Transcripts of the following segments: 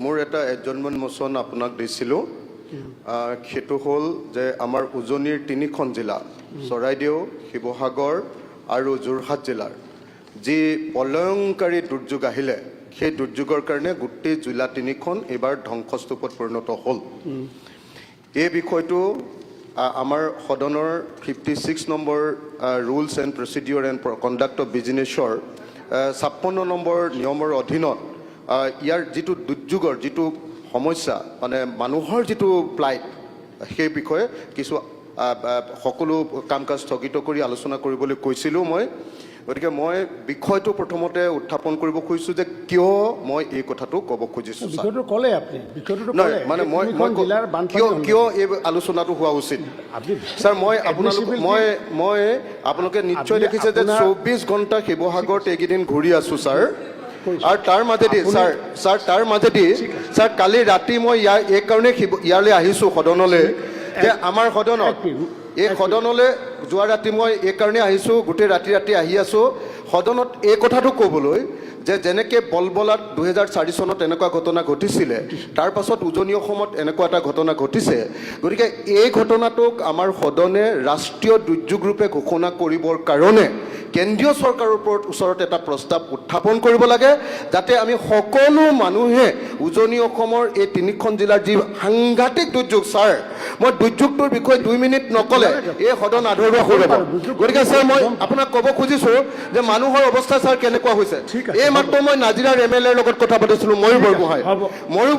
মোৰ এটা এডজনমেণ্ট মোচন আপোনাক দিছিলোঁ সেইটো হ'ল যে আমাৰ উজনিৰ তিনিখন জিলা চৰাইদেউ শিৱসাগৰ আৰু যোৰহাট জিলাৰ যি প্ৰলয়ংকাৰী দুৰ্যোগ আহিলে সেই দুৰ্যোগৰ কাৰণে গোটেই জিলা তিনিখন এইবাৰ ধ্বংসস্তূপত পৰিণত হ'ল এই বিষয়টো আমাৰ সদনৰ 56 number rules and procedure and conduct of বিজনেছৰ 56 নম্বৰ নিয়মৰ অধীনত ইয়াৰ যিটো দুৰ্যোগৰ যিটো সমস্যা মানে মানুহৰ যিটো প্লাইট সেই বিষয়ে কিছু সকলো কাম কাজ স্থগিত কৰি আলোচনা কৰিবলৈ কৈছিলোঁ মই গতিকে মই বিষয়টো প্ৰথমতে উত্থাপন কৰিব খুজিছোঁ যে কিয় মই এই কথাটো ক'ব খুজিছোঁ মানে মই কিয় এই আলোচনাটো হোৱা উচিত ছাৰ মই আপোনালোকে নিশ্চয় দেখিছে যে 24 ঘণ্টা শিৱসাগৰত এইকেইদিন ঘূৰি আছোঁ ছাৰ আৰু তাৰ মাজেদি তাৰ মাজেদি ছাৰ কালি ৰাতি মই এই কাৰণে ইয়ালৈ আহিছোঁ সদনলৈ যে আমাৰ সদনত এই সদনলৈ যোৱা ৰাতি মই এই কাৰণে আহিছোঁ গোটেই ৰাতি আহি আছোঁ সদনত এই কথাটো ক'বলৈ যে যেনেকৈ বলবলাত 2004 চনত এনেকুৱা ঘটনা ঘটিছিলে তাৰ পাছত উজনি অসমত এনেকুৱা এটা ঘটনা ঘটিছে গতিকে এই ঘটনাটোক আমাৰ সদনে ৰাষ্ট্ৰীয় দুৰ্যোগ ৰূপে ঘোষণা কৰিবৰ কাৰণে কেন্দ্ৰীয় চৰকাৰৰ ওচৰত এটা প্ৰস্তাৱ উত্থাপন কৰিব লাগে যাতে আমি সকলো মানুহে উজনি অসমৰ এই তিনিখন জিলাৰ যি সাংঘাতিক দুৰ্যোগ ছাৰ মই দুৰ্যোগটোৰ বিষয়ে 2 মিনিট নক'লে এই সদন আধৰুৱা হৈ ৰ'ব গতিকে ছাৰ মই আপোনাক ক'ব খুজিছোঁ যে মানুহৰ অৱস্থা ছাৰ কেনেকুৱা হৈছে এই মাত্ৰ মই নাজিৰাৰ MLAৰ লগত কথা পাতিছিলোঁ ময়ূৰ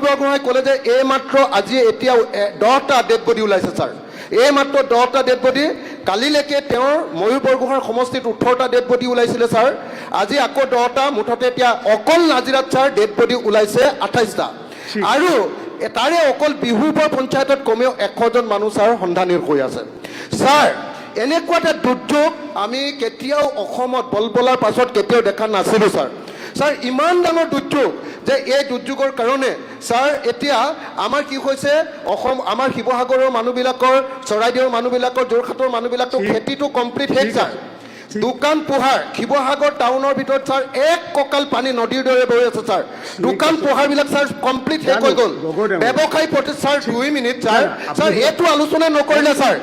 বৰগোহাঁই ক'লে যে এই মাত্ৰ আজি এতিয়া 10টা ডেড বডি ওলাইছে ছাৰ এই মাত্ৰ 10টা ডেড বডি কালিলৈকে তেওঁৰ ময়ূৰ বৰগোহাঁইৰ সমষ্টিত 18টা ডেড বডি ওলাইছিলে ছাৰ আজি আকৌ 10টা মুঠতে এতিয়া অকল নাজিৰাত ছাৰ ডেড বডি ওলাইছে 28টা আৰু তাৰে অকল বিহুপুৰ পঞ্চায়তত কমেও 100জন মানুহ ছাৰ সন্ধানীৰ হৈ আছে ছাৰ এনেকুৱা এটা দুৰ্যোগ আমি কেতিয়াও অসমত বলবলাৰ পাছত কেতিয়াও দেখা নাছিলোঁ ছাৰ ইমান ডাঙৰ দুৰ্যোগ যে এই দুৰ্যোগৰ কাৰণে ছাৰ এতিয়া আমাৰ কি হৈছে অসম আমাৰ শিৱসাগৰৰ মানুহবিলাকৰ চৰাইদেউৰ মানুহবিলাকৰ যোৰহাটৰ মানুহবিলাকৰ খেতিটো কমপ্লিট শেষ ছাৰ দোকান পোহাৰ শিৱসাগৰ টাউনৰ ভিতৰত ছাৰ এক কঁকাল পানী নদীৰ দৰে বৈ আছে ছাৰ দোকান পোহাৰবিলাক ছাৰ কমপ্লিট শেষ হৈ গ'ল ব্যৱসায়ী প্ৰতি ছাৰ 2 মিনিট ছাৰ এইটো আলোচনা নকৰিলে ছাৰ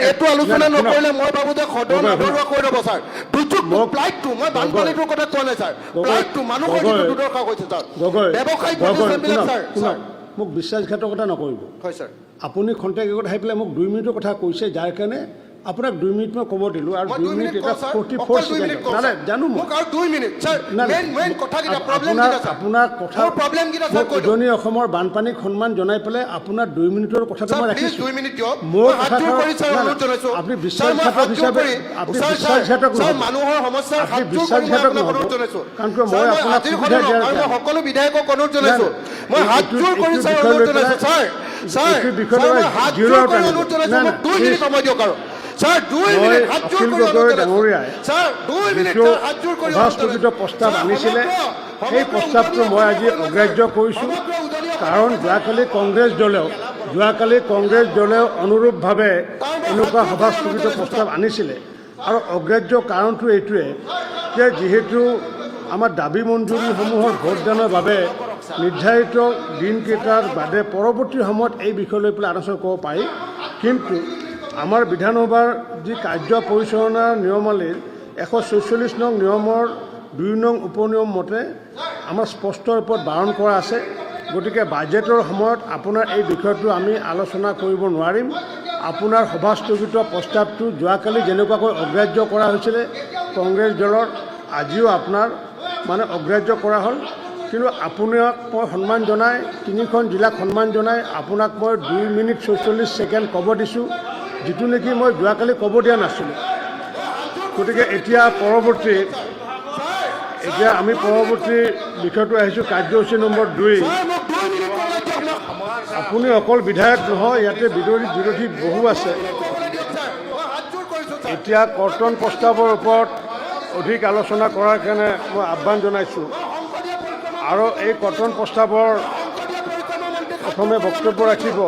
এইটো আলোচনা নকৰিলে মই ভাবোঁ যে সদন আধৰুৱা কৰি ৰ'ব ছাৰ দুৰ্যোগ প্লাইটটো মই বানপানীটোৰ কথা কোৱা নাই ছাৰ প্লাইটটো মানুহৰ যিটো দুৰ্দশা হৈছে ছাৰ ব্যৱসায়ী প্ৰতিষ্ঠানবিলাক ছাৰ মোক বিশ্বাসঘাতকতা নকৰিব হয় ছাৰ আপুনি খন্তেক আগত আহি পেলাই মোক 2 মিনিটৰ কথা কৈছে যাৰ কাৰণে আপোনাক 2 মিনিট মই ক'ব দিলোঁ আৰু 2 মিনিট এটা 44 ছেকেণ্ড নাই জানো মোক আৰু 2 মিনিট ছাৰ মেইন কথা কিটা প্ৰবলেম কিটা ছাৰ আপোনাৰ কথা প্ৰবলেম কিটা ছাৰ কৈ উজনি অসমৰ বানপানীক সন্মান জনাই পেলাই আপোনাৰ 2 মিনিটৰ কথাটো মই ৰাখিছোঁ 2 মিনিট দিয়ক মোৰ হাত জোৰ কৰি ছাৰ অনুৰোধ জনাইছোঁ আপুনি বিশ্বাসঘাতক হিচাপে আপুনি বিশ্বাসঘাতক ছাৰ মানুহৰ সমস্যাৰ হাত জোৰ কৰি মই আপোনাক অনুৰোধ জনাইছোঁ কাৰণ মই আপোনাক সুবিধা দিয়াৰ মই সকলো বিধায়কক অনুৰোধ জনাইছোঁ মই হাত জোৰ কৰি ছাৰ অনুৰোধ জনাইছোঁ ছাৰ হাত জোৰ কৰি অনুৰোধ জনাইছোঁ মোক 2 মিনিট সময় দিয়ক আৰু ছাৰ 2 মিনিট হাত জোৰ কৰি ছাৰ 2 মিনিট হাত জোৰ কৰি সভাস্থগিত প্ৰস্তাৱ আনিছিলে সেই প্ৰস্তাৱটো মই আজি অগ্ৰাহ্য কৰিছোঁ কাৰণ যোৱাকালি কংগ্ৰেছ দলেও অনুৰূপভাৱে এনেকুৱা সভাস্থগিত প্ৰস্তাৱ আনিছিলে আৰু অগ্ৰাহ্য কাৰণটো এইটোৱে যে যিহেতু আমাৰ দাবী মঞ্জুৰীসমূহৰ ভোটদানৰ বাবে নিৰ্ধাৰিত দিনকেইটাৰ বাদে পৰৱৰ্তী সময়ত এই বিষয় লৈ পেলাই আলোচনা কৰিব পাৰি কিন্তু আমাৰ বিধানসভাৰ যি কাৰ্য পৰিচালনাৰ নিয়মাৱলীৰ 144 নং নিয়মৰ 2 নং উপনিয়ম মতে আমাৰ স্পষ্ট ৰূপত বাৰণ কৰা আছে গতিকে বাজেটৰ সময়ত আপোনাৰ এই বিষয়টো আমি আলোচনা কৰিব নোৱাৰিম আপোনাৰ সভাস্থগিত প্ৰস্তাৱটো যোৱাকালি যেনেকুৱাকৈ অগ্ৰাহ্য কৰা হৈছিলে কংগ্ৰেছ দলৰ আজিও আপোনাৰ মানে অগ্ৰাহ্য কৰা হ'ল কিন্তু আপোনাক মই সন্মান জনাই তিনিখন জিলাক সন্মান জনাই আপোনাক মই 2 মিনিট 44 ছেকেণ্ড ক'ব দিছোঁ যিটো নেকি মই যোৱাকালি ক'ব দিয়া নাছিলোঁ গতিকে এতিয়া আমি পৰৱৰ্তী বিষয়টো আহিছোঁ কাৰ্যসূচী নম্বৰ 2 আপুনি অকল বিধায়ক নহয় ইয়াতে বিৰোধী বহু আছে এতিয়া কৰ্তন প্ৰস্তাৱৰ ওপৰত অধিক আলোচনা কৰাৰ কাৰণে মই আহ্বান জনাইছোঁ আৰু এই কৰ্তন প্ৰস্তাৱৰ প্ৰথমে বক্তব্য ৰাখিব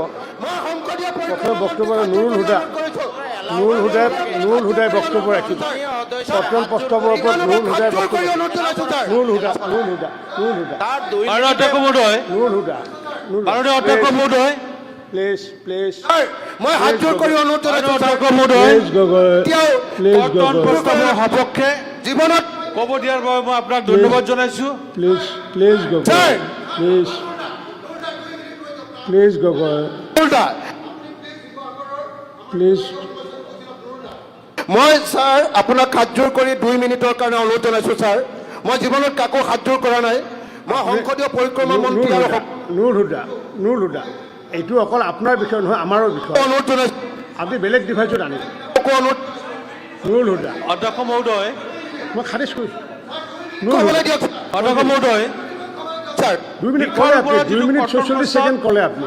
নুৰুল হুদাই বক্তব্য ৰাখিব কৰ্তন প্ৰস্তাৱৰ ওপৰত নুৰুল হুদাই বক্তব্য নুৰুল হুদা মাননীয় অধ্যক্ষ মহোদয়, প্লিজ প্লিজ মই হাত জোৰ কৰি অনুৰোধ জনাইছোঁ মাননীয় অধ্যক্ষ মহোদয়, প্লিজ গগৈ এতিয়াও প্লিজ কৰ্তন গগৈ প্ৰস্তাৱৰ সপক্ষে জীৱনত ক'ব দিয়াৰ বাবে মই আপোনাক ধন্যবাদ জনাইছোঁ। Please please Gogoi Sir! Please please Gogoi উল্টা প্লিজ মই ছাৰ আপোনাক হাত জোৰ কৰি 2 মিনিটৰ কাৰণে অনুৰোধ জনাইছোঁ ছাৰ। মই জীৱনত কাকো হাত জোৰ কৰা নাই। মই সংসদীয় পৰিক্ৰমা মন্ত্ৰী আৰু নুৰ হুদা এইটো অকল আপোনাৰ বিষয় নহয়, আমাৰো বিষয়। অনুৰোধ জনাইছোঁ আপুনি বেলেগ ডিভাইচত আনিব। অনুৰোধ নুৰ হুদা অধ্যক্ষ মহোদয়, মই খাৰিজ কৰিছোঁ। নুৰ ক'বলৈ হুদা দিয়ক অধ্যক্ষ মহোদয়, ছাৰ। 2 মিনিট শিক্ষাৰ ক'লে ওপৰত আপুনি 2 যিটো মিনিট কঠোৰ 46 প্ৰস্তাৱ- ছেকেণ্ড ক'লে আপুনি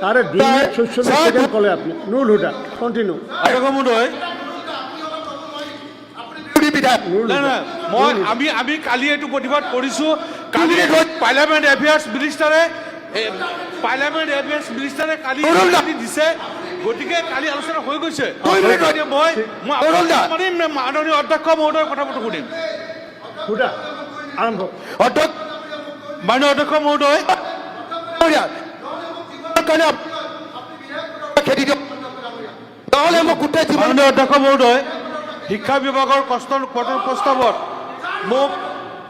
তাৰে 2 মিনিট 46 Sir! ছেকেণ্ড ক'লে আপুনি। নুৰ হুদা কণ্টিনিউ। অধ্যক্ষ মহোদয়, বিধায়ক নাই নাই আমি কালি এইটো প্ৰতিবাদ কৰিছোঁ। কালি পাৰ্লামেণ্ট এফেয়াৰ্ছ মিনিষ্টাৰে কালি দিছে, গতিকে কালি আলোচনা হৈ গৈছে। এতিয়া মই মানিম মাননীয় অধ্যক্ষ মহোদয়ৰ কথাটো শুনিম। হুদা আৰম্ভ। অধ্যক্ষ মাননীয় অধ্যক্ষ মহোদয়, কাৰণে খেদি দিয়ক, নহ'লে মই গোটেই জীৱন মাননীয় অধ্যক্ষ মহোদয়, শিক্ষা বিভাগৰ কঠোৰ প্ৰস্তাৱত মোক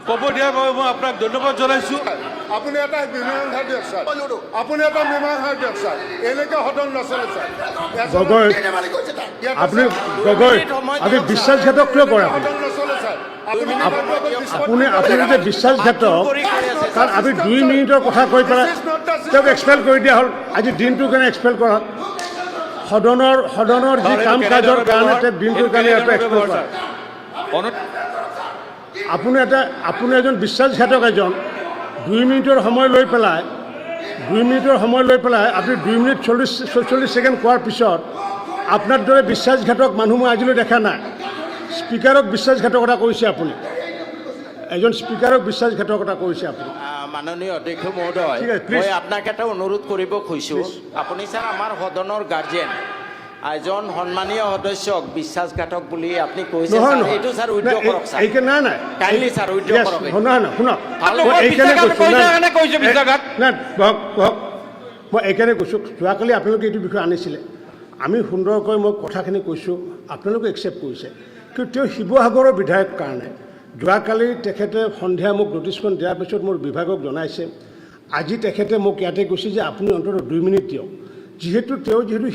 ক'ব দিয়াৰ বাবে মই আপোনাক ধন্যবাদ জনাইছোঁ। আপুনি এটা মীমাংসা দিয়ক ছাৰ, আপুনি এটা মীমাংসা দিয়ক ছাৰ, এনেকৈ সদন নচলে ছাৰ। গগৈ আপুনি গগৈ আপুনি বিশ্বাসঘাতক কিয় কৰে আপুনি? সদন নচলে ছাৰ, আপুনি আপুনি যে বিশ্বাসঘাতক, কাৰণ আপুনি 2 মিনিটৰ কথা কৈ পেলাই তেওঁক এক্সপেল কৰি দিয়া হ'ল। আজি দিনটোৰ কাৰণে এক্সপেল কৰা হ'ল। সদনৰ যি কাম কাজৰ কাৰণে তেওঁ দিনটোৰ কাৰণে ইয়াতে এক্সপেল কৰা। আপুনি এজন বিশ্বাসঘাতক এজন 2 মিনিটৰ সময় লৈ পেলাই আপুনি 2 মিনিট 44 ছেকেণ্ড কোৱাৰ পিছত আপোনাৰ দৰে বিশ্বাসঘাতক মানুহ মই আজিলৈ দেখা নাই। স্পীকাৰক বিশ্বাসঘাতকতা কৰিছে আপুনি, এজন স্পীকাৰক বিশ্বাসঘাতকতা কৰিছে আপুনি। মাননীয় অধ্যক্ষ মহোদয়, ঠিক আছে, please. মই আপোনাক এটা অনুৰোধ কৰিব খুজিছোঁ। আপুনি ছাৰ আমাৰ সদনৰ গাৰ্জেন, এজন সন্মানীয় সদস্যক বিশ্বাসঘাতক বুলি আপুনি কৈছে নহয় ছাৰ, নহয় এইটো ছাৰ উইথড্ৰ কৰক ছাৰ। এইকে নাই নাই কাইণ্ডলি ছাৰ উইথড্ৰ Yes, কৰক। নহয় নহয় শুনক আপোনালোকৰ মই এইকাৰণে বিশ্বাসঘাত কৈছোঁ, কৰিছে কাৰণে কৈছে বিশ্বাসঘাত। নাই বহক মই এইকাৰণে কৈছোঁ, যোৱাকালি আপোনালোকে এইটো বিষয় আনিছিলে, আমি সুন্দৰকৈ মই কথাখিনি কৈছোঁ, আপোনালোকে একচেপ্ট কৰিছে। কিন্তু তেওঁ শিৱসাগৰৰ বিধায়ক কাৰণে যোৱাকালি তেখেতে সন্ধিয়া মোক নটিছখন দিয়াৰ পিছত মোৰ বিভাগক জনাইছে। আজি তেখেতে মোক ইয়াতে কৈছে যে আপুনি অন্ততঃ 2 মিনিট দিয়ক, যিহেতু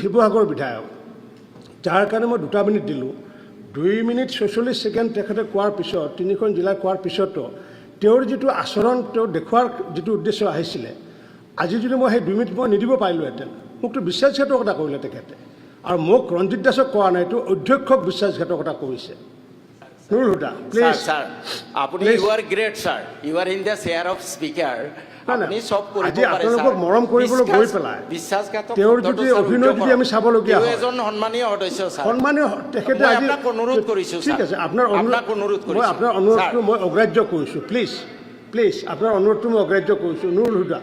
শিৱসাগৰ বিধায়ক, যাৰ কাৰণে মই 2 মিনিট দিলোঁ। 2 মিনিট 46 ছেকেণ্ড তেখেতে কোৱাৰ পিছত, 3খন জিলা কোৱাৰ পিছতো তেওঁৰ যিটো আচৰণ তেওঁ দেখুওৱাৰ যিটো উদ্দেশ্য আহিছিলে, আজি যদি মই সেই 2 মিনিট মই নিদিব পাৰিলোহেঁতেন। মোকতো বিশ্বাসঘাতকতা কৰিলে তেখেতে, আৰু মোক ৰঞ্জিত দাসক কোৱা নাই, এইটো অধ্যক্ষক বিশ্বাসঘাতকতা কৰিছে। Nur Huda sir please. Sir আপুনি Please. You are great sir, you are in the chair of speaker. নাই, আপুনি চব কৰিব আজি পাৰে আপোনালোকক মৰম কৰিবলৈ গৈ পেলাই বিশ্বাসঘাতক তেওঁৰ শব্দটো যদি ছাৰ অভিনয় উইথড্ৰ যদি আমি কৰক। চাবলগীয়া তেওঁ হয়। এজন সন্মানীয় সদস্য ছাৰ। সন্মানীয় তেখেতে মই আজি আপোনাক অনুৰোধ কৰিছোঁ, ঠিক ছাৰ। আছে, আপোনাৰ আপোনাক অনুৰোধ মই কৰিছোঁ। আপোনাৰ অনুৰোধটো ছাৰ। মই অগ্ৰাহ্য কৰিছোঁ। প্লিজ আপোনাৰ অনুৰোধটো মই অগ্ৰাহ্য কৰিছোঁ। নুৰ হুদা